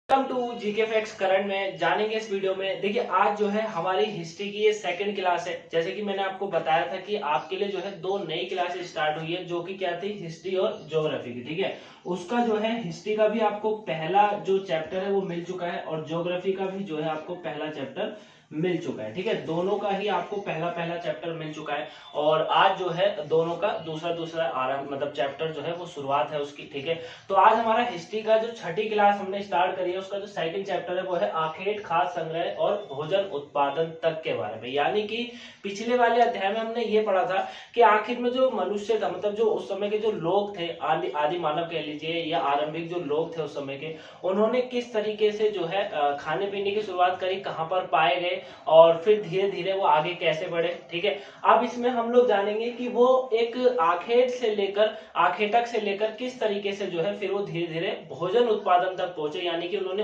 Welcome to GK facts current में जानेंगे इस वीडियो में। देखिए आज जो है हमारी हिस्ट्री की ये सेकंड क्लास है। जैसे कि मैंने आपको बताया था कि आपके लिए जो है दो नई क्लासेस स्टार्ट हुई है जो कि क्या थी, हिस्ट्री और ज्योग्राफी की। ठीक है, उसका जो है हिस्ट्री का भी आपको पहला जो चैप्टर है वो मिल चुका है और ज्योग्राफी का भी जो है आपको पहला चैप्टर मिल चुका है। ठीक है, दोनों का ही आपको पहला पहला चैप्टर मिल चुका है और आज जो है दोनों का दूसरा दूसरा आरंभ मतलब चैप्टर जो है वो शुरुआत है उसकी। ठीक है, तो आज हमारा हिस्ट्री का जो छठी क्लास हमने स्टार्ट करी है उसका जो सेकंड चैप्टर है वो है आखेट, खाद्य संग्रह और भोजन उत्पादन तक के बारे में। यानी कि पिछले वाले अध्याय में हमने ये पढ़ा था कि आखिर में जो मनुष्य था, मतलब जो उस समय के जो लोग थे, आदि मानव कह लीजिए या आरंभिक जो लोग थे उस समय के, उन्होंने किस तरीके से जो है खाने पीने की शुरुआत करी, कहाँ पर पाए गए और फिर धीरे धीरे वो आगे कैसे बढ़े। ठीक है, अब इसमें हम लोग जानेंगे कि वो एक आखेट से लेकर आखेटक से लेकर किस तरीके से जो है फिर वो धीरे धीरे भोजन उत्पादन तक पहुंचे, यानी कि उन्होंने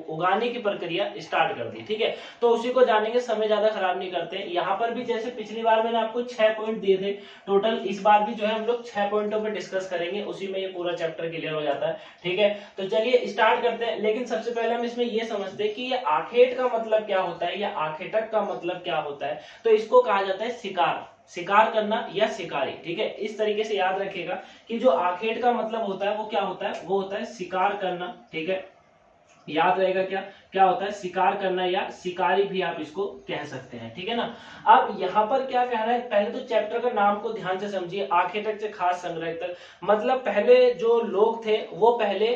उगाने की प्रक्रिया स्टार्ट कर दी। ठीक है, तो उसी को जानेंगे, समय ज्यादा खराब नहीं करते। यहाँ पर भी जैसे पिछली बार मैंने आपको 6 पॉइंट दिए थे टोटल, इस बार भी जो है हम लोग 6 पॉइंटों पर डिस्कस करेंगे, उसी में ये पूरा चैप्टर क्लियर हो जाता है। ठीक है, तो चलिए स्टार्ट करते हैं। लेकिन सबसे पहले हम इसमें ये समझते हैं कि ये आखेट का मतलब क्या होता है या आखेटक का मतलब क्या होता है। तो इसको कहा जाता है शिकार, शिकार करना या शिकारी। ठीक है, इस तरीके से याद रखिएगा कि जो आखेट का मतलब होता है वो क्या होता है, वो होता है शिकार करना। ठीक है, याद रहेगा क्या क्या होता है, शिकार करना या शिकारी भी आप इसको कह सकते हैं। ठीक है ना, अब यहाँ पर क्या कहना है, पहले तो चैप्टर का नाम को ध्यान से समझिए, आखेटक से खास संग्रह तक। मतलब पहले जो लोग थे वो पहले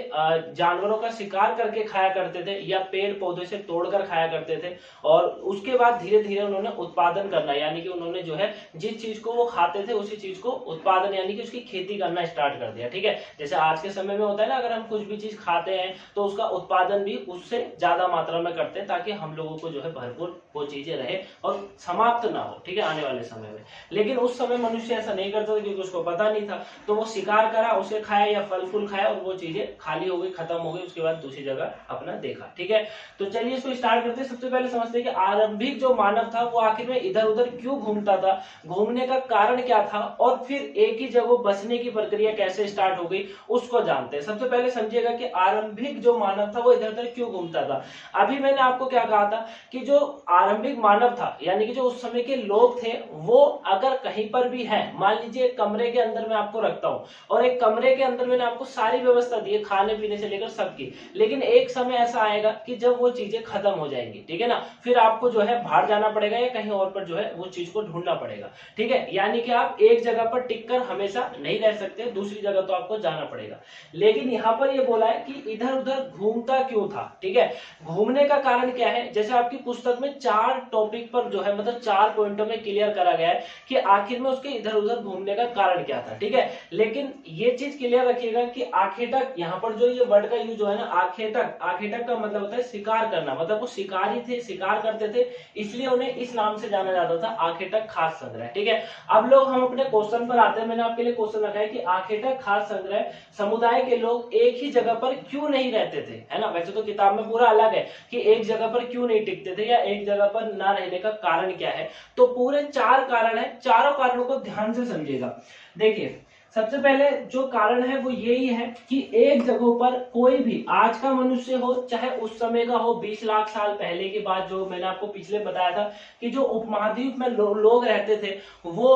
जानवरों का शिकार करके खाया करते थे या पेड़ पौधे से तोड़कर खाया करते थे और उसके बाद धीरे धीरे उन्होंने उत्पादन करना, यानी कि उन्होंने जो है जिस चीज को वो खाते थे उसी चीज को उत्पादन यानी कि उसकी खेती करना स्टार्ट कर दिया। ठीक है, जैसे आज के समय में होता है ना, अगर हम कुछ भी चीज खाते हैं तो उसका उत्पादन भी उससे ज्यादा मात्रा में करते हैं ताकि हम लोगों को जो है भरपूर वो चीजें रहे और समाप्त ना हो। ठीक है, आने वाले समय में। लेकिन उस समय मनुष्य ऐसा नहीं करता था क्योंकि उसको पता नहीं था, तो वो शिकार करा, उसे खाया या फल फूल खाया और वो चीजें खाली हो गई, खत्म हो गई, उसके बाद दूसरी जगह अपना देखा। ठीक है, तो चलिए इसको स्टार्ट करते हैं। सबसे पहले समझते हैं कि आरंभिक जो मानव था वो आखिर में इधर उधर क्यों घूमता था, घूमने का कारण क्या था और फिर एक ही जगह बसने की प्रक्रिया कैसे स्टार्ट हो गई उसको जानते हैं। सबसे पहले समझिएगा कि आरंभिक जो मानव था वो इधर उधर क्यों घूमता था। अभी मैंने आपको क्या कहा था कि जो आरंभिक मानव था यानी कि जो उस समय के लोग थे वो अगर कहीं पर भी है, मान लीजिए एक कमरे के अंदर मैं आपको रखता हूं और एक कमरे के अंदर मैंने आपको सारी व्यवस्था दी है खाने पीने से लेकर सबकी, लेकिन एक समय ऐसा आएगा कि जब वो चीजें खत्म हो जाएंगी। ठीक है ना, फिर आपको जो है बाहर जाना पड़ेगा या कहीं और पर जो है वो चीज को ढूंढना पड़ेगा। ठीक है, यानी कि आप एक जगह पर टिककर हमेशा नहीं रह सकते, दूसरी जगह तो आपको जाना पड़ेगा। लेकिन यहाँ पर ये बोला है कि इधर उधर घूमता क्यों था। ठीक है, घूमने का कारण क्या है, जैसे आपकी पुस्तक में 4 टॉपिक पर जो है मतलब 4 पॉइंटों में क्लियर करा गया है कि आखिर में उसके इधर उधर घूमने का कारण क्या था। ठीक है, लेकिन ये चीज क्लियर रखिएगा कि आखेटक, यहाँ पर जो ये वर्ड का यूज है ना, आखेटक, आखेटक का मतलब होता है शिकार करना, मतलब वो शिकारी थे, शिकार करते थे, इसलिए उन्हें इस नाम से जाना जाता था, आखेटक खाद्य संग्रह। ठीक है, अब लोग हम अपने क्वेश्चन पर आते हैं। मैंने आपके लिए क्वेश्चन रखा है कि आखेटक खाद्य संग्रह समुदाय के लोग एक ही जगह पर क्यों नहीं रहते थे, है ना। वैसे तो किताब में पूरा अलग है कि एक जगह पर क्यों नहीं टिकते थे या एक जगह पर ना रहने का कारण क्या है, तो पूरे 4 कारण है, चारों कारणों को ध्यान से समझिएगा। देखिए सबसे पहले जो कारण है वो यही है कि एक जगह पर कोई भी आज का मनुष्य हो चाहे उस समय का हो, 20 लाख साल पहले की बात, जो मैंने आपको पिछले बताया था कि जो उपमहाद्वीप में लोग रहते थे वो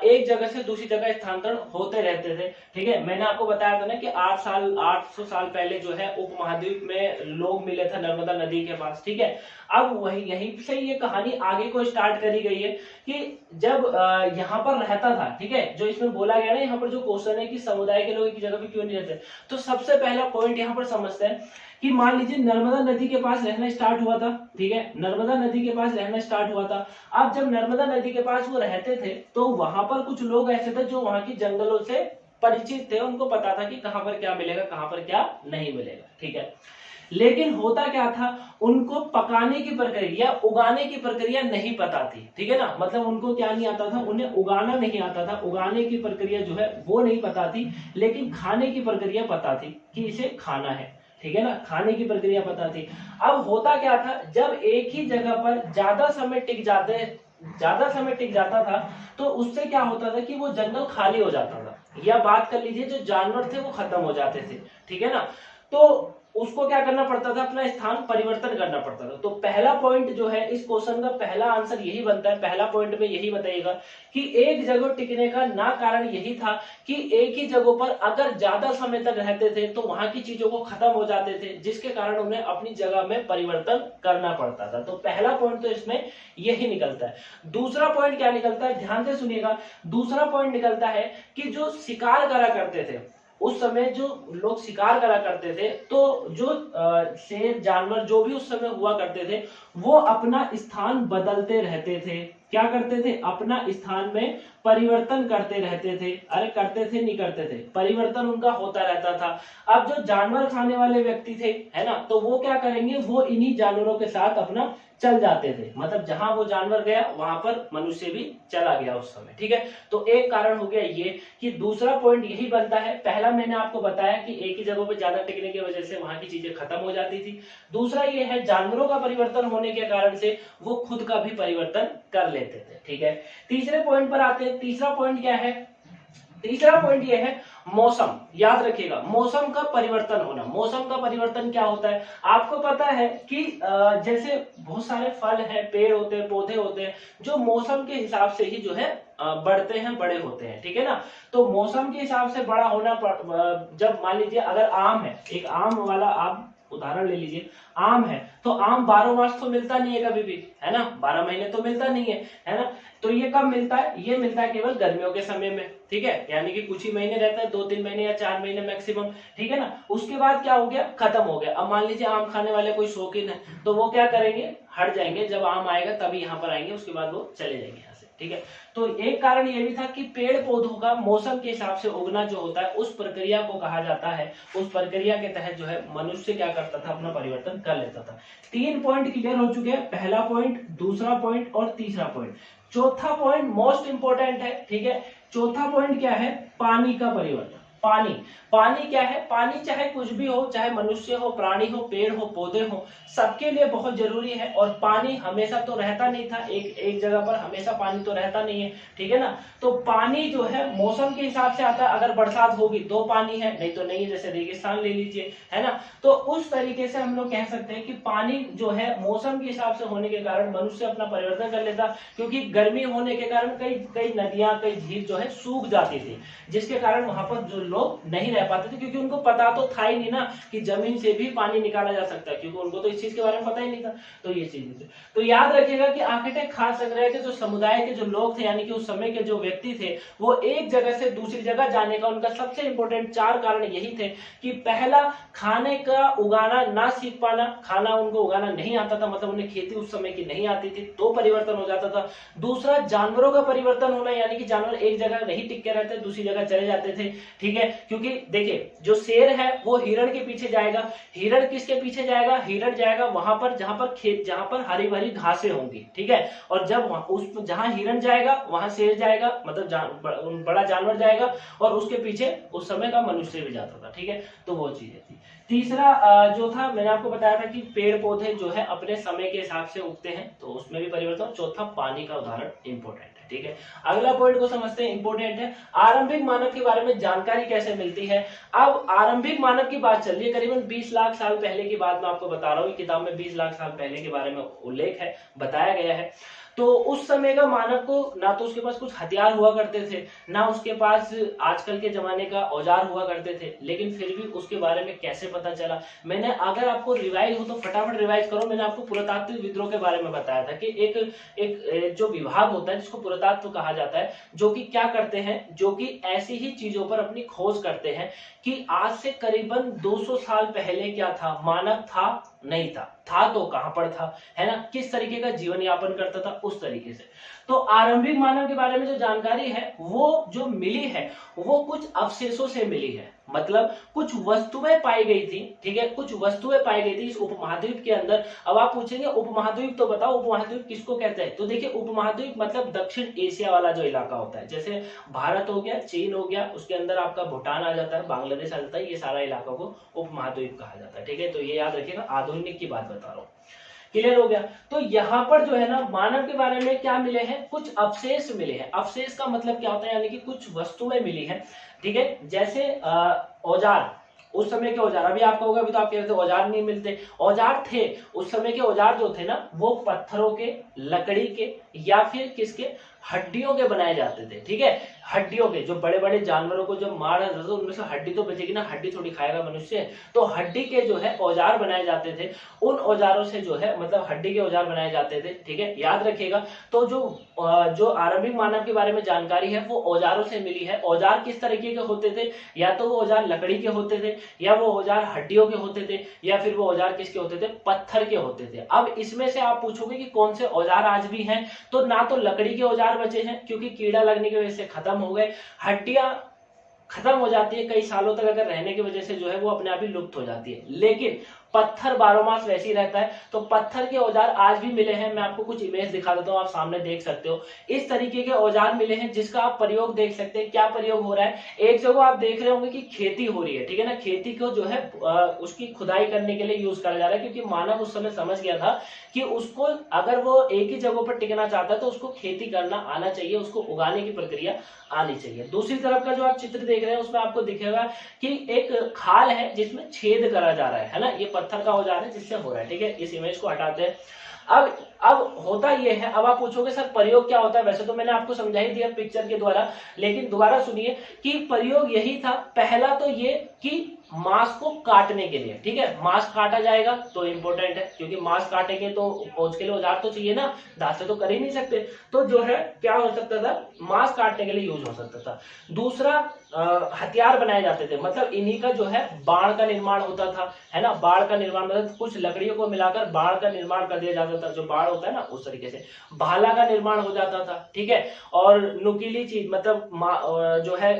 एक जगह से दूसरी जगह स्थानांतरण होते रहते थे। ठीक है, मैंने आपको बताया था ना कि 800 साल पहले जो है उपमहाद्वीप में लोग मिले थे नर्मदा नदी के पास। ठीक है, अब वही यहीं से ये कहानी आगे को स्टार्ट करी गई है कि जब यहाँ पर रहता था, ठीक है, जो इसमें बोला गया ना, यहाँ पर जो क्वेश्चन है कि समुदाय के लोग एक जगह पे क्यों नहीं रहते, तो सबसे पहला पॉइंट यहाँ पर समझते हैं कि मान लीजिए नर्मदा नदी के पास रहना स्टार्ट हुआ था। ठीक है, नर्मदा नदी के पास रहना स्टार्ट हुआ था। अब जब नर्मदा नदी के पास वो रहते थे तो वहां पर कुछ लोग ऐसे थे जो वहां की जंगलों से परिचित थे, उनको पता था कि कहां पर क्या मिलेगा कहां पर क्या नहीं मिलेगा। ठीक है, लेकिन होता क्या था, उनको पकाने की प्रक्रिया, उगाने की प्रक्रिया नहीं पता थी। ठीक है ना, मतलब उनको क्या नहीं आता था, उन्हें उगाना नहीं आता था, उगाने की प्रक्रिया जो है वो नहीं पता थी, लेकिन खाने की प्रक्रिया पता थी कि इसे खाना है। ठीक है ना, खाने की प्रक्रिया पता थी। अब होता क्या था, जब एक ही जगह पर ज्यादा समय टिक जाता था तो उससे क्या होता था कि वो जंगल खाली हो जाता था, या बात कर लीजिए जो जानवर थे वो खत्म हो जाते थे। ठीक है ना, तो उसको क्या करना पड़ता था, अपना स्थान परिवर्तन करना पड़ता था। तो पहला पॉइंट जो है इस क्वेश्चन का पहला आंसर यही बनता है, पहला पॉइंट में यही बताइएगा कि एक जगह टिकने का ना कारण यही था कि एक ही जगह पर अगर ज्यादा समय तक रहते थे तो वहां की चीजों को खत्म हो जाते थे, जिसके कारण उन्हें अपनी जगह में परिवर्तन करना पड़ता था। तो पहला पॉइंट तो इसमें यही निकलता है। दूसरा पॉइंट क्या निकलता है, ध्यान से सुनिएगा। दूसरा पॉइंट निकलता है कि जो शिकार करा करते थे उस समय, जो लोग शिकार करा करते थे, तो जो शेर जानवर जो भी उस समय हुआ करते थे वो अपना स्थान बदलते रहते थे। क्या करते थे, अपना स्थान में परिवर्तन करते रहते थे। अरे करते थे नहीं करते थे, परिवर्तन उनका होता रहता था। अब जो जानवर खाने वाले व्यक्ति थे, है ना, तो वो क्या करेंगे, वो इन्हीं जानवरों के साथ अपना चल जाते थे। मतलब जहां वो जानवर गया वहां पर मनुष्य भी चला गया उस समय। ठीक है, तो एक कारण हो गया ये कि दूसरा पॉइंट यही बनता है। पहला मैंने आपको बताया कि एक ही जगह पे ज्यादा टिकने की वजह से वहां की चीजें खत्म हो जाती थी। दूसरा ये है जानवरों का परिवर्तन होने के कारण से वो खुद का भी परिवर्तन कर लेते थे। ठीक है, तीसरे पॉइंट पर आते हैं। तीसरा पॉइंट क्या है, तीसरा पॉइंट ये है मौसम। याद रखिएगा, मौसम का परिवर्तन होना। मौसम का परिवर्तन क्या होता है, आपको पता है कि जैसे बहुत सारे फल हैं, पेड़ होते हैं, पौधे होते हैं, जो मौसम के हिसाब से ही जो है बढ़ते हैं, बड़े होते हैं। ठीक है ना, तो मौसम के हिसाब से बड़ा होना जब मान लीजिए अगर आम है, एक आम वाला आप उदाहरण ले लीजिए, आम है तो आम 12 मास तो मिलता नहीं है कभी भी, है ना, 12 महीने तो मिलता नहीं है ना। तो ये कब मिलता है, ये मिलता है केवल गर्मियों के समय में। ठीक है, यानी कि कुछ ही महीने रहता है, 2-3 महीने या 4 महीने मैक्सिमम। ठीक है ना, उसके बाद क्या हो गया, खत्म हो गया। अब मान लीजिए आम खाने वाले कोई शौकीन है तो वो क्या करेंगे, हट जाएंगे, जब आम आएगा तभी यहाँ पर आएंगे, उसके बाद वो चले जाएंगे यहाँ से। ठीक है, तो एक कारण ये भी था कि पेड़ पौधों का मौसम के हिसाब से उगना जो होता है उस प्रक्रिया को कहा जाता है। उस प्रक्रिया के तहत जो है मनुष्य क्या करता था, अपना परिवर्तन कर लेता था। 3 पॉइंट क्लियर हो चुके हैं, पहला पॉइंट, दूसरा पॉइंट और तीसरा पॉइंट। चौथा पॉइंट मोस्ट इंपोर्टेंट है। ठीक है, चौथा पॉइंट क्या है, पानी का परिवर्तन। पानी, पानी क्या है, पानी चाहे कुछ भी हो, चाहे मनुष्य हो, प्राणी हो, पेड़ हो, पौधे हो, सबके लिए बहुत जरूरी है। और पानी हमेशा तो रहता नहीं था, एक जगह पर हमेशा पानी तो रहता नहीं है। ठीक है ना, तो पानी जो है मौसम के हिसाब से आता है। अगर बरसात होगी तो पानी है, नहीं तो नहीं है। जैसे रेगिस्तान ले लीजिए, है ना, तो उस तरीके से हम लोग कह सकते हैं कि पानी जो है मौसम के हिसाब से होने के कारण मनुष्य अपना परिवर्तन कर लेता। क्योंकि गर्मी होने के कारण कई कई नदियां, कई झील जो है सूख जाती थी, जिसके कारण वहां पर जो लोग नहीं रह पाते थे, क्योंकि उनको पता तो था ही नहीं ना कि जमीन से भी पानी निकाला जा सकता है, क्योंकि उनको तो इस चीज के बारे में पता ही नहीं था। तो ये चीज, तो याद रखिएगा कि आर्किटेक्ट खास संग्रह के जो समुदाय के जो लोग थे, यानी कि उस समय के जो व्यक्ति थे, वो एक जगह से दूसरी जगह जाने का उनका सबसे इंपॉर्टेंट 4 कारण यही थे कि पहला, खाने का उगाना ना सीख पाना, खाना उनको उगाना नहीं आता था, मतलब उन्हें खेती उस समय की नहीं आती थी, तो परिवर्तन हो जाता था। दूसरा, जानवरों का परिवर्तन होना, यानी कि जानवर एक जगह नहीं टिक के रहते, दूसरी जगह चले जाते थे। ठीक है, क्योंकि देखिए जो शेर है वो हिरण के पीछे जाएगा, हिरण किसके पीछे जाएगा, हिरण जाएगा वहां पर जहां पर खेत, जहां पर हरी भरी घासें होंगी। ठीक है, और जब उस जहां हिरण जाएगा वहां शेर जाएगा, मतलब बड़ा जानवर जाएगा, और उसके पीछे उस समय का मनुष्य भी जाता था। ठीक है, तो वो चीजें थी। तीसरा जो था, मैंने आपको बताया था कि पेड़ पौधे जो है अपने समय के हिसाब से उगते हैं, तो उसमें भी परिवर्तन। चौथा, पानी का उदाहरण इंपॉर्टेंट है। ठीक है, अगला पॉइंट को समझते हैं, इंपॉर्टेंट है, आरंभिक मानव के बारे में जानकारी कैसे मिलती है। अब आरंभिक मानव की बात चल रही है, करीबन 20 लाख साल पहले की बात मैं आपको बता रहा हूँ। किताब में 20 लाख साल पहले के बारे में उल्लेख है, बताया गया है। तो उस समय का मानव को ना तो उसके पास कुछ हथियार हुआ करते थे, ना उसके पास आजकल के जमाने का औजार हुआ करते थे, लेकिन फिर भी उसके बारे में कैसे पता चला। मैंने, अगर आपको रिवाइज हो तो फटाफट रिवाइज करो, मैंने आपको पुरातात्विक विद्रोह के बारे में बताया था कि एक जो विभाग होता है जिसको पुरातत्व कहा जाता है, जो कि क्या करते हैं, जो कि ऐसी ही चीजों पर अपनी खोज करते हैं कि आज से करीबन 200 साल पहले क्या था, मानव था, नहीं था तो कहां पर था, है ना, किस तरीके का जीवन यापन करता था, उस तरीके से। तो आरंभिक मानव के बारे में जो जानकारी है वो जो मिली है वो कुछ अवशेषों से मिली है, मतलब कुछ वस्तुएं पाई गई थी। ठीक है, कुछ वस्तुएं पाई गई थी इस उपमहाद्वीप के अंदर। अब आप पूछेंगे उपमहाद्वीप तो बताओ, उपमहाद्वीप किसको कहते हैं। तो देखिए, उपमहाद्वीप मतलब दक्षिण एशिया वाला जो इलाका होता है, जैसे भारत हो गया, चीन हो गया, उसके अंदर आपका भूटान आ जाता है, बांग्लादेश आ जाता है, ये सारा इलाका को उपमहाद्वीप कहा जाता है। ठीक है, तो ये याद रखिएगा, आधुनिक की बात बता रहा हूँ। क्लियर हो गया। तो यहाँ पर जो है ना, मानव के बारे में क्या मिले हैं, कुछ अवशेष मिले हैं। अवशेष का मतलब क्या होता है, यानी कि कुछ वस्तुएं मिली हैं। ठीक है, जैसे औजार, उस समय के औजार, अभी आपका होगा, अभी तो आप कह रहे थे औजार नहीं मिलते, औजार थे। उस समय के औजार जो थे ना वो पत्थरों के, लकड़ी के या फिर किसके, हड्डियों के बनाए जाते थे। ठीक है, हड्डियों के, जो बड़े बड़े जानवरों को जब मारा जाता था उनमें से हड्डी तो बचेगी ना, हड्डी थोड़ी खाएगा मनुष्य, तो हड्डी के जो है औजार बनाए जाते थे। उन औजारों से जो है मतलब हड्डी के औजार बनाए जाते थे। ठीक है, याद रखिएगा। तो जो आरंभिक मानव के बारे में जानकारी है वो औजारों से मिली है। औजार किस तरीके के होते थे, या तो वो औजार लकड़ी के होते थे, या वो औजार हड्डियों के होते थे, या फिर वो औजार किसके होते थे, पत्थर के होते थे। अब इसमें से आप पूछोगे कि कौन से औजार आज भी हैं, तो ना तो लकड़ी के औजार बचे हैं क्योंकि कीड़ा लगने की वजह से खत्म हो गए, हड्डियां खत्म हो जाती है कई सालों तक अगर रहने की वजह से जो है वो अपने आप ही लुप्त हो जाती है, लेकिन पत्थर बारह मास वैसे ही रहता है। तो पत्थर के औजार आज भी मिले हैं। मैं आपको कुछ इमेज दिखा देता हूं, आप सामने देख सकते हो। इस तरीके के औजार मिले हैं जिसका आप प्रयोग देख सकते हैं। क्या प्रयोग हो रहा है, एक जगह आप देख रहे होंगे कि खेती हो रही है, ठीक है ना, खेती को जो है उसकी खुदाई करने के लिए यूज करा जा रहा है, क्योंकि मानव उस समय समझ गया था कि उसको अगर वो एक ही जगह पर टिकना चाहता है तो उसको खेती करना आना चाहिए, उसको उगाने की प्रक्रिया आनी चाहिए। दूसरी तरफ का जो आप चित्र देख रहे हैं उसमें आपको दिखेगा कि एक खाल है जिसमें छेद करा जा रहा है ना, ये पत्थर का औजार है जिससे हो रहा है। ठीक है, इस इमेज को हटाते हैं। अब होता ये है, अब आप पूछोगे सर प्रयोग क्या होता है, वैसे तो मैंने आपको समझा ही दिया पिक्चर के द्वारा, लेकिन दोबारा सुनिए कि प्रयोग यही था। पहला तो ये कि मांस को काटने के लिए, ठीक है, मांस काटा जाएगा तो इंपॉर्टेंट है, क्योंकि मांस काटेंगे तो उसके लिए औजार तो चाहिए ना, दांत से तो कर ही नहीं सकते। तो जो है क्या हो सकता था, मांस काटने के लिए यूज हो सकता था। दूसरा, हथियार बनाए जाते थे, मतलब इन्हीं का जो है बाण का निर्माण होता था, है ना, बाण का निर्माण, मतलब कुछ लकड़ियों को मिलाकर बाण का निर्माण कर दिया जाता था, जो बाण होता है ना उस तरीके से भाला का निर्माण हो जाता था। ठीक है, और नुकीली चीज, मतलब जो है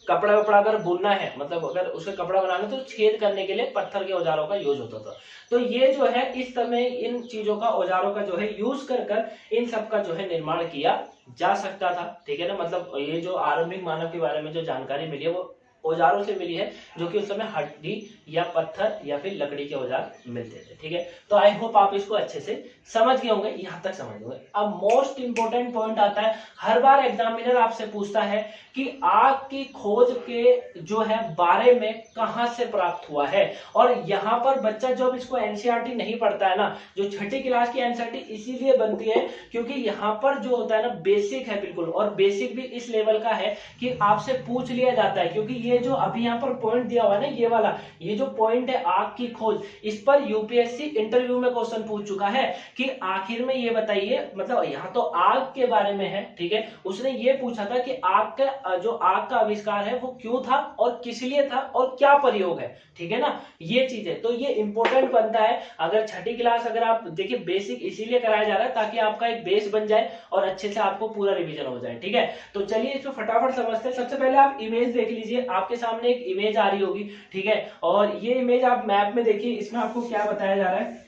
कपड़ा वपड़ा अगर बुनना है, मतलब अगर उसे कपड़ा बनाना तो छेद करने के लिए पत्थर के औजारों का यूज होता था। तो ये जो है इस समय इन चीजों का, औजारों का जो है यूज कर इन सब का जो है निर्माण किया जा सकता था। ठीक है ना, मतलब ये जो आरंभिक मानव के बारे में जो जानकारी मिली है वो औजारों से मिली है, जो कि उस समय हड्डी या पत्थर या फिर लकड़ी के औजार मिलते थे। ठीक है, तो आई होप आप इसको अच्छे से समझ गए होंगे, यहां तक समझ गए। अब मोस्ट इंपोर्टेंट पॉइंट आता है, हर बार एग्जामिनर आपसे पूछता है कि आग की खोज के जो है बारे में कहां से प्राप्त हुआ है। और यहाँ पर बच्चा जब इसको एनसीईआरटी नहीं पढ़ता है ना, जो छठी क्लास की एनसीईआरटी इसीलिए बनती है क्योंकि यहाँ पर जो होता है ना बेसिक है बिल्कुल, और बेसिक भी इस लेवल का है कि आपसे पूछ लिया जाता है। क्योंकि ये जो अभी यहाँ पर पॉइंट दिया हुआ है ना, ये वाला, ये जो पॉइंट है आग की खोज, इस पर यूपीएससी इंटरव्यू में क्वेश्चन पूछ चुका है कि आखिर में ये बताइए, मतलब यहाँ तो आग के बारे में है, ठीक है, उसने ये पूछा था कि आग का आविष्कार है वो क्यों था और किस लिए था और क्या प्रयोग है। ठीक है ना, ये चीज है, तो ये इंपॉर्टेंट बनता है। अगर छठी क्लास अगर आप देखिए, बेसिक इसीलिए कराया जा रहा है ताकि आपका एक बेस बन जाए और अच्छे से आपको पूरा रिवीजन हो जाए। ठीक है, तो चलिए इसको फटाफट समझते हैं। सबसे पहले आप इमेज देख लीजिए, आपके सामने एक इमेज आ रही होगी, ठीक है, और ये इमेज आप मैप में देखिए, इसमें आपको क्या बताया जा रहा है।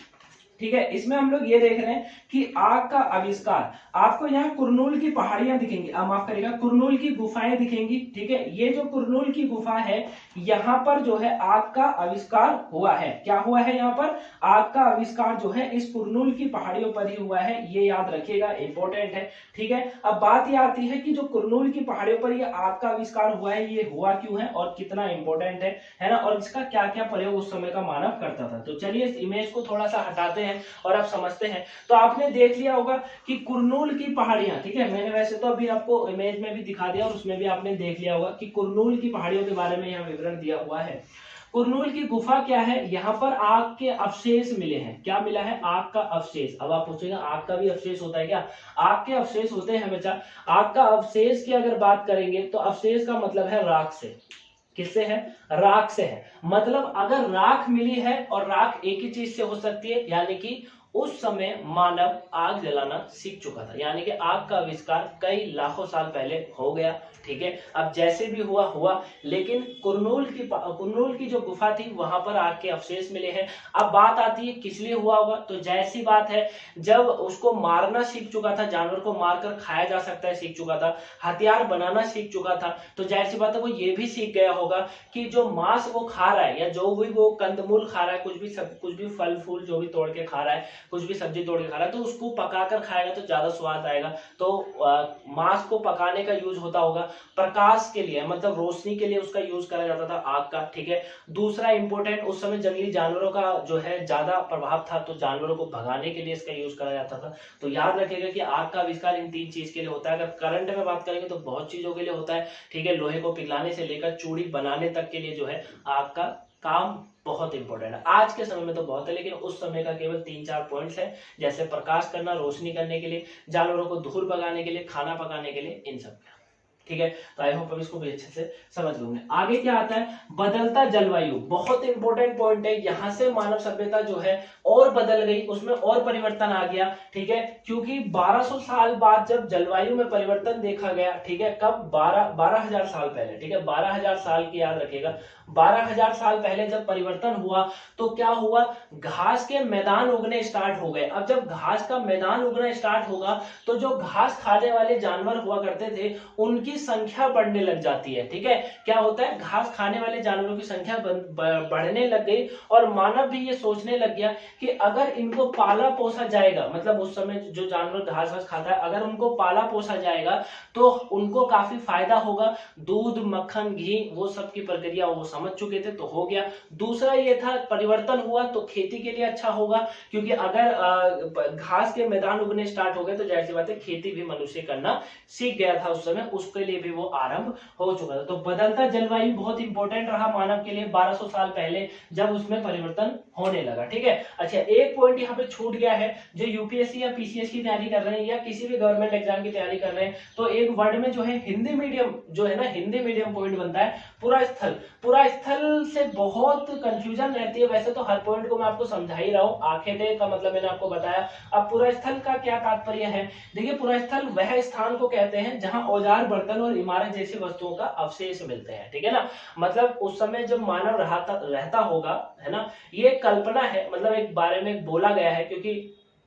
ठीक है, इसमें हम लोग ये देख रहे हैं कि आग का आविष्कार, आपको यहाँ कुरनूल की पहाड़ियां दिखेंगी, माफ करिएगा, कुरनूल की गुफाएं दिखेंगी। ठीक है, ये जो कुरनूल की गुफा है यहाँ पर जो है आग का आविष्कार हुआ है। क्या हुआ है यहाँ पर, आग का आविष्कार जो है इस कुरनूल की पहाड़ियों पर ही हुआ है, ये याद रखिएगा, इंपॉर्टेंट है। ठीक है, अब बात ये आती है कि जो कुरनूल की पहाड़ियों पर ये आग का आविष्कार हुआ है, ये हुआ क्यों है और कितना इंपॉर्टेंट है ना, और इसका क्या क्या प्रयोग उस समय का मानव करता था। तो चलिए इस इमेज को थोड़ा सा हटाते हैं और आप समझते हैं। तो आपने देख लिया होगा कि कुरनूल की पहाड़ियां, ठीक है, मैंने वैसे तो अभी आपको इमेज में भी दिखा दिया और उसमें भी आपने देख लिया होगा कि कुरनूल की पहाड़ियों के बारे में यहाँ विवरण दिया हुआ है। कुरनूल की गुफा क्या है, यहाँ पर आग के अवशेष मिले हैं। क्या मिला है, आग का अवशेष। अब आप पूछेंगे आग का भी अवशेष होता है क्या, आग के अवशेष होते हैं बच्चा। आग का अवशेष की अगर बात करेंगे तो अवशेष का मतलब है राख से, किससे है, राख से है। मतलब अगर राख मिली है, और राख एक ही चीज से हो सकती है, यानी कि उस समय मानव आग जलाना सीख चुका था, यानी कि आग का आविष्कार कई लाखों साल पहले हो गया। ठीक है, अब जैसे भी हुआ, लेकिन कुरनूल की जो गुफा थी वहां पर आग के अवशेष मिले हैं। अब बात आती है किस लिए हुआ होगा, तो जैसी बात है जब उसको मारना सीख चुका था, जानवर को मारकर खाया जा सकता है सीख चुका था, हथियार बनाना सीख चुका था, तो जाहिर सी बात है वो ये भी सीख गया होगा कि जो मांस वो खा रहा है या जो भी वो कंदमूल खा रहा है, कुछ भी फल फूल जो भी तोड़ के खा रहा है, कुछ भी सब्जी तोड़ के खा रहा है, तो उसको पकाकर खाएगा तो ज्यादा स्वाद आएगा। तो मांस को पकाने का यूज होता होगा। प्रकाश के लिए मतलब रोशनी के लिए उसका यूज करा जाता था आग का, ठीक है। दूसरा इंपॉर्टेंट, उस समय जंगली जानवरों का जो है ज्यादा प्रभाव था, तो जानवरों को भगाने के लिए इसका यूज करा जाता था। तो याद रखिएगा कि आग का आविष्कार इन 3 चीज के लिए होता है। अगर करंट में बात करेंगे तो बहुत चीजों के लिए होता है, ठीक है। लोहे को पिघलाने से लेकर चूड़ी बनाने तक के लिए जो है आग का काम बहुत इंपॉर्टेंट है। आज के समय में तो बहुत है, लेकिन उस समय का केवल 3-4 पॉइंट्स है, जैसे प्रकाश करना, रोशनी करने के लिए, जानवरों को धूल भगाने के लिए, खाना पकाने के लिए, इन सब, ठीक है। तो आई होप अब इसको भी अच्छे से समझ लूंगे। आगे क्या आता है, बदलता जलवायु, बहुत इंपॉर्टेंट पॉइंट है। यहां से मानव सभ्यता जो है और बदल गई, उसमें और परिवर्तन आ गया, ठीक है। क्योंकि 1200 साल बाद जब जलवायु में परिवर्तन देखा गया, ठीक है, कब, 12,000 साल पहले, ठीक है, 12,000 साल की याद रखिएगा। 12,000 साल पहले जब परिवर्तन हुआ तो क्या हुआ, घास के मैदान उगने स्टार्ट हो गए। अब जब घास का मैदान उगना स्टार्ट होगा तो जो घास खाने वाले जानवर हुआ करते थे उनकी संख्या बढ़ने लग जाती है, ठीक है। क्या होता है, घास खाने वाले जानवरों की संख्या बढ़ने लग गई और मानव भी ये सोचने लग गया कि अगर इनको पाला पोसा जाएगा, मतलब उस समय जो जानवर घास घास खाता है, अगर उनको पाला पोसा जाएगा तो उनको काफी फायदा होगा। दूध, मक्खन, घी, वो सब की प्रक्रिया वो समझ चुके थे, तो हो गया। दूसरा ये था, परिवर्तन हुआ तो खेती के लिए अच्छा होगा, क्योंकि अगर घास के मैदान उगने स्टार्ट हो गए तो जाहिर सी बात है खेती भी मनुष्य करना सीख गया था उस समय, उसके लिए भी वो आरंभ हो चुका था। तो बदलता जलवायु बहुत इंपॉर्टेंट रहा मानव के लिए 1200 साल पहले, जब उसमें परिवर्तन होने लगा, ठीक है। अच्छा, एक पॉइंट यहाँ पे छूट गया है, जो यूपीएससी या पीसीएस की तैयारी कर रहे हैं या किसी भी गवर्नमेंट एग्जाम की तैयारी कर रहे हैं, तो एक वर्ड में जो है हिंदी मीडियम जो है ना, हिंदी मीडियम पॉइंट बनता है पूरा स्थल। पूरा स्थल से बहुत कंफ्यूजन रहती है। वैसे तो हर पॉइंट को मैं आपको समझा ही रहा हूँ, आखेटे का मतलब मैंने आपको बताया। अब पूरा स्थल का क्या तात्पर्य है, देखिए पूरा स्थल वह स्थान को कहते हैं जहां औजार, बर्तन और इमारत जैसी वस्तुओं का अवशेष मिलते हैं, ठीक है ना। मतलब उस समय जब मानव रहता होगा, है ना, ये कल्पना है, मतलब एक बारे में बोला गया है, क्योंकि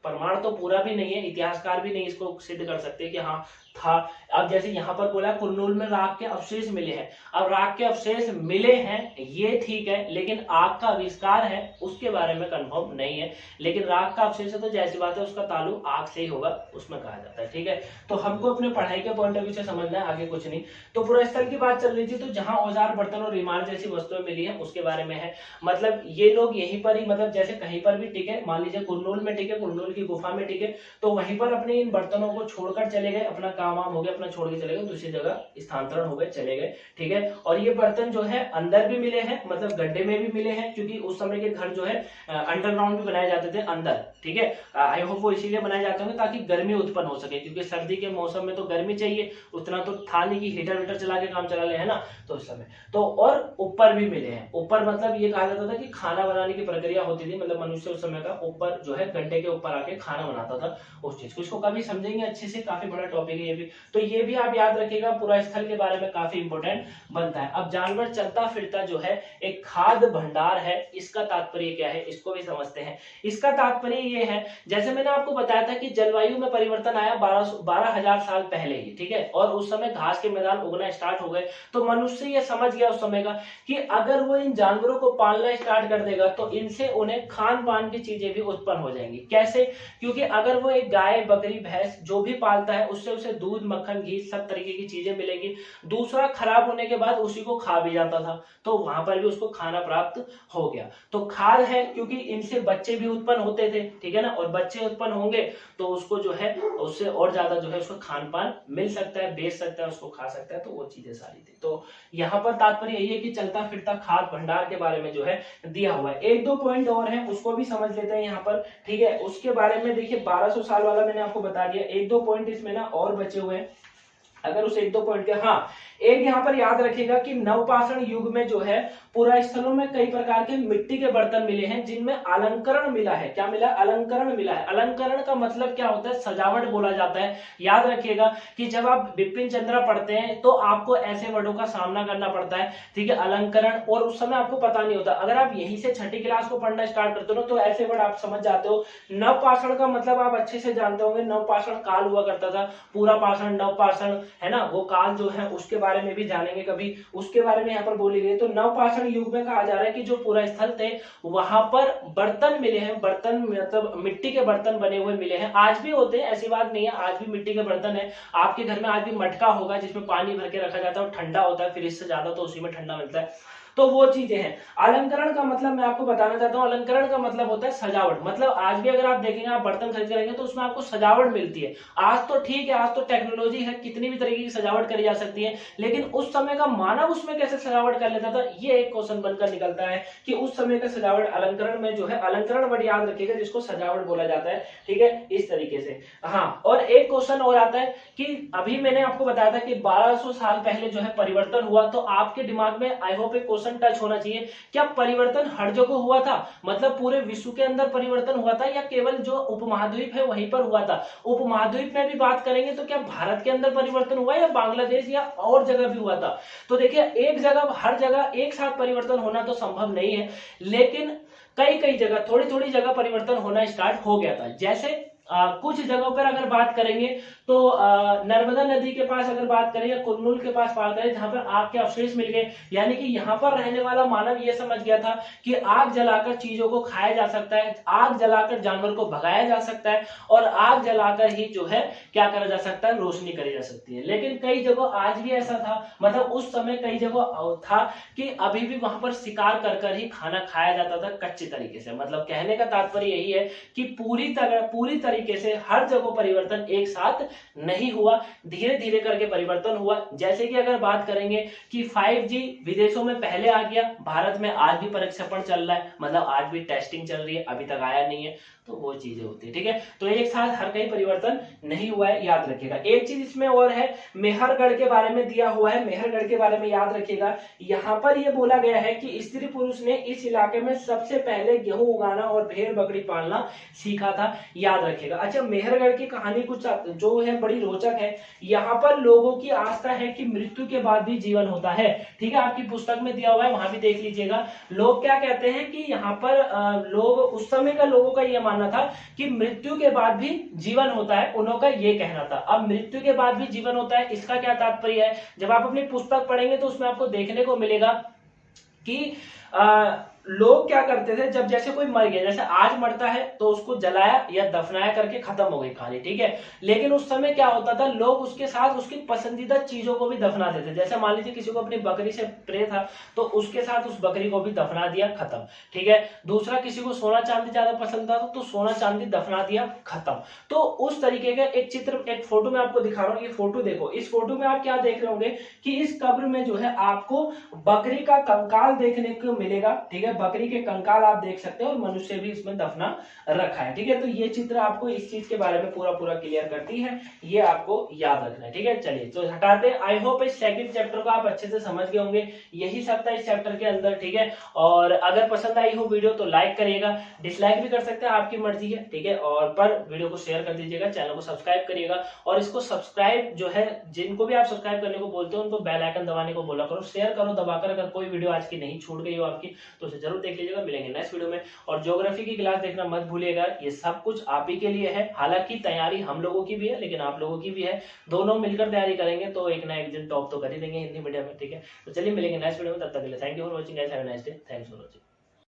प्रमाण तो पूरा भी नहीं है, इतिहासकार भी नहीं इसको सिद्ध कर सकते कि हाँ था। अब जैसे यहाँ पर बोला कुरनूल में राख के अवशेष मिले हैं, अब राख के अवशेष मिले हैं ये ठीक है, लेकिन आग का आविष्कार है उसके बारे में कंफर्म नहीं है। लेकिन राख का अवशेष है तो जैसी बात है उसका ताल्लुक आग से ही होगा, उसमें कहा जाता है, ठीक है। तो हमको अपने पढ़ाई के पॉइंट ऑफ व्यू से समझना है, आगे कुछ नहीं। तो पूरा स्थल की बात चल रही थी, तो जहां औजार, बर्तन और इमारत जैसी वस्तुएं मिली है उसके बारे में है। मतलब ये लोग यहीं पर ही, मतलब जैसे कहीं पर भी, ठीक है, मान लीजिए कुरनूल में, ठीक है, कुरनूल की गुफा में, ठीक है, तो वहीं पर अपने इन बर्तनों को छोड़कर चले गए, अपना काम हो गया, अपना छोड़ के चले गए, दूसरी जगह स्थानांतरण हो गए, चले गए, ठीक है। और ये बर्तन जो है अंदर भी मिले हैं, मतलब गड्ढे में भी मिले हैं, क्योंकि उस समय के घर जो है अंडरग्राउंड भी बनाए जाते थे अंदर, ठीक है। आई होप वो इसीलिए बनाए जाते होंगे ताकि गर्मी उत्पन्न हो सके, क्योंकि सर्दी के मौसम में तो गर्मी चाहिए, उतना तो था नहीं कि हीटर वीटर चला के काम चला ले, है ना। तो उस समय तो, और ऊपर भी मिले हैं। ऊपर मतलब ये कहा जाता था कि खाना बनाने की प्रक्रिया होती थी, मतलब मनुष्य उस समय का ऊपर जो है गड्ढे के ऊपर आके खाना बनाता था, उस चीज को, इसको कभी समझेंगे अच्छे से, काफी बड़ा टॉपिक है ये भी। तो ये भी आप याद रखिएगा, पूरा स्थल के बारे में काफी इंपॉर्टेंट बनता है। अब जानवर चलता फिरता जो है एक खाद्य भंडार है, इसका तात्पर्य क्या है इसको भी समझते हैं। इसका तात्पर्य ये है, जैसे मैंने आपको बताया था कि जलवायु में परिवर्तन आया 12,000 साल पहले ही, ठीक है, और उस समय घास के मैदान उगना स्टार्ट हो गए, तो मनुष्य ये समझ गया उस समय का कि अगर वो इन जानवरों को पालना स्टार्ट कर देगा तो इनसे उन्हें खान पान की चीजें भी उत्पन्न हो जाएंगी। कैसे, क्योंकि अगर वो एक गाय, बकरी, भैंस जो भी पालता है उससे उसे दूध, मक्खन, घी सब तरीके की चीजें मिलेगी। दूसरा, खराब होने के बाद उसी को खा भी जाता था, तो वहां पर भी उसको खाना प्राप्त हो गया। तो खाद है, क्योंकि इनसे बच्चे भी उत्पन्न होते थे, ठीक है ना, और बच्चे उत्पन्न होंगे तो उसको जो है उससे और ज्यादा जो है उसको खान पान मिल सकता है, बेच सकता है, उसको खा सकता है, तो वो चीजें सारी थी। तो यहाँ पर तात्पर्य यही है कि चलता फिरता खाद्य भंडार के बारे में जो है दिया हुआ है। 1-2 पॉइंट और है, उसको भी समझ लेते हैं यहाँ पर, ठीक है। उसके बारे में देखिए 1200 साल वाला मैंने आपको बता दिया, 1-2 पॉइंट इसमें ना और बचे हुए हैं, अगर उस 1-2 पॉइंट के, हाँ, एक यहाँ पर याद रखिएगा कि नवपाषाण युग में जो है पूरा स्थलों में कई प्रकार के मिट्टी के बर्तन मिले हैं जिनमें अलंकरण मिला है। क्या मिला, अलंकरण मिला है। अलंकरण का मतलब क्या होता है, सजावट बोला जाता है। याद रखिएगा कि जब आप बिपिन चंद्र पढ़ते हैं तो आपको ऐसे वर्डों का सामना करना पड़ता है, ठीक है, अलंकरण, और उस समय आपको पता नहीं होता। अगर आप यहीं से छठी क्लास को पढ़ना स्टार्ट करते हो तो ऐसे वर्ड आप समझ जाते हो। नवपाषाण का मतलब आप अच्छे से जानते होंगे, नवपाषाण काल हुआ करता था, पूरा पाषाण, नवपाषाण, है ना, वो काल जो है उसके बारे में भी जानेंगे कभी, उसके बारे में यहाँ पर बोली गई। तो नवपाषाण युग में कहा जा रहा है कि जो पूरा स्थल थे वहां पर बर्तन मिले हैं, बर्तन मतलब मिट्टी के बर्तन बने हुए मिले हैं, आज भी होते हैं, ऐसी बात नहीं है, आज भी मिट्टी के बर्तन है। आपके घर में आज भी मटका होगा जिसमें पानी भर के रखा जाता है और ठंडा होता है, फ्रिज से ज्यादा तो उसी में ठंडा मिलता है। तो वो चीजें हैं। अलंकरण का मतलब मैं आपको बताना चाहता हूँ, अलंकरण का मतलब होता है सजावट। मतलब आज भी अगर आप देखेंगे, आप बर्तन खरीद करेंगे तो उसमें आपको सजावट मिलती है। आज तो ठीक है, आज तो टेक्नोलॉजी है, कितनी भी तरीके की सजावट करी जा सकती है, लेकिन उस समय का मानव उसमें कैसे सजावट कर लेता था, ये एक क्वेश्चन बनकर निकलता है कि उस समय का सजावट अलंकरण में जो है, अलंकरण वर्ड याद रखिएगा जिसको सजावट बोला जाता है, ठीक है, इस तरीके से। हाँ, और एक क्वेश्चन और आता है कि अभी मैंने आपको बताया था कि 1200 साल पहले जो है परिवर्तन हुआ, तो आपके दिमाग में आई होप एक क्वेश्चन टच होना चाहिए, क्या परिवर्तन हर जगह हुआ था, मतलब पूरे विश्व के अंदर परिवर्तन हुआ था या केवल जो उपमहाद्वीप है वहीं पर हुआ था। उपमहाद्वीप में भी बात करेंगे तो क्या भारत के अंदर परिवर्तन हुआ या बांग्लादेश या और जगह भी हुआ था। तो देखिए, एक जगह हर जगह एक साथ परिवर्तन होना तो संभव नहीं है, लेकिन कई कई जगह, थोड़ी थोड़ी जगह परिवर्तन होना स्टार्ट हो गया था। जैसे कुछ जगहों पर अगर बात करेंगे तो नर्मदा नदी के पास अगर बात करें या कुरनूल के पास बात करें, जहां पर आग के अवशेष मिल गए, यानी कि यहाँ पर रहने वाला मानव ये समझ गया था कि आग जलाकर चीजों को खाया जा सकता है, आग जलाकर जानवर को भगाया जा सकता है, और आग जलाकर ही जो है क्या करा जा सकता है, रोशनी करी जा सकती है। लेकिन कई जगह आज भी ऐसा था, मतलब उस समय कई जगह था कि अभी भी वहां पर शिकार कर कर ही खाना खाया जाता था कच्चे तरीके से। मतलब कहने का तात्पर्य यही है कि पूरी तरीके से हर जगह परिवर्तन एक साथ नहीं हुआ, धीरे धीरे करके परिवर्तन हुआ। जैसे कि अगर बात करेंगे कि 5G विदेशों में पहले आ गया, भारत में आज भी प्रक्षेपण चल रहा है, मतलब आज भी टेस्टिंग चल रही है, अभी तक आया नहीं है, तो वो चीजें होती है, ठीक है। तो एक साथ हर कहीं परिवर्तन नहीं हुआ है, याद रखिएगा। एक चीज इसमें और है, मेहरगढ़ के बारे में दिया हुआ है, मेहरगढ़ के बारे में याद रखिएगा। यहाँ पर यह बोला गया है कि स्त्री पुरुष ने इस इलाके में सबसे पहले गेहूं उगाना और भेड़ बकरी पालना सीखा था, याद रखिएगा। अच्छा, मेहरगढ़ की कहानी कुछ जो है बड़ी रोचक है। यहाँ पर लोगों की आस्था है कि मृत्यु के बाद भी जीवन होता है, ठीक है, आपकी पुस्तक में दिया हुआ है, वहां भी देख लीजिएगा। लोग क्या कहते हैं कि यहाँ पर लोग, उस समय का लोगों का यह मानना था कि मृत्यु के बाद भी जीवन होता है, उनका ये कहना था। अब मृत्यु के बाद भी जीवन होता है, इसका क्या तात्पर्य है, जब आप अपनी पुस्तक पढ़ेंगे तो उसमें आपको देखने को मिलेगा कि लोग क्या करते थे, जब जैसे कोई मर गया, जैसे आज मरता है तो उसको जलाया या दफनाया करके खत्म हो गई कहानी, ठीक है। लेकिन उस समय क्या होता था, लोग उसके साथ उसकी पसंदीदा चीजों को भी दफना देते। जैसे मान लीजिए किसी को अपनी बकरी से प्रेम था तो उसके साथ उस बकरी को भी दफना दिया, खत्म, ठीक है। दूसरा, किसी को सोना चांदी ज्यादा पसंद था तो सोना चांदी दफना दिया, खत्म। तो उस तरीके का एक चित्र, एक फोटो में आपको दिखा रहा हूँ, ये फोटो देखो। इस फोटो में आप क्या देख रहे होंगे कि इस कब्र में जो है आपको बकरी का कंकाल देखने को मिलेगा, ठीक है, बकरी के कंकाल आप देख सकते हैं और मनुष्य भी इसमें दफना रखा है, ठीक है। तो ये चित्र आपको इस चीज के बारे में पूरा पूरा क्लियर करती है, ये आपको याद रखना है, ठीक है। चलिए तो हटाते हैं। आई होप इस सेकंड चैप्टर को आप अच्छे से समझ गए होंगे, यही सब था इस चैप्टर के अंदर, ठीक है। और अगर पसंद आई हो वीडियो तो लाइक करिएगा, डिसलाइक भी कर सकते हैं, आपकी मर्जी है, ठीक है। और पर वीडियो को शेयर कर दीजिएगा, चैनल को सब्सक्राइब करिएगा, और इसको सब्सक्राइब जो है, जिनको भी आप सब्सक्राइब करने को बोलते हो उनको बेल आइकन दबाने को बोला करो, शेयर करो दबाकर। अगर कोई वीडियो आज की नहीं छूट गई हो आपकी तो उसे जरूर देख लीजिएगा। मिलेंगे नेक्स्ट वीडियो में। और ज्योग्राफी की क्लास देखना मत भूलिएगा, ये सब कुछ आप ही के लिए है। हालांकि तैयारी हम लोगों की भी है लेकिन आप लोगों की भी है, दोनों मिलकर तैयारी करेंगे तो एक ना एक दिन टॉप तो कर ही देंगे हिंदी मीडियम में, ठीक है। तो चलिए मिलेंगे नेक्स्ट वीडियो में, तब तक के लिए thank you for watching guys, have a nice day, thanks for watching.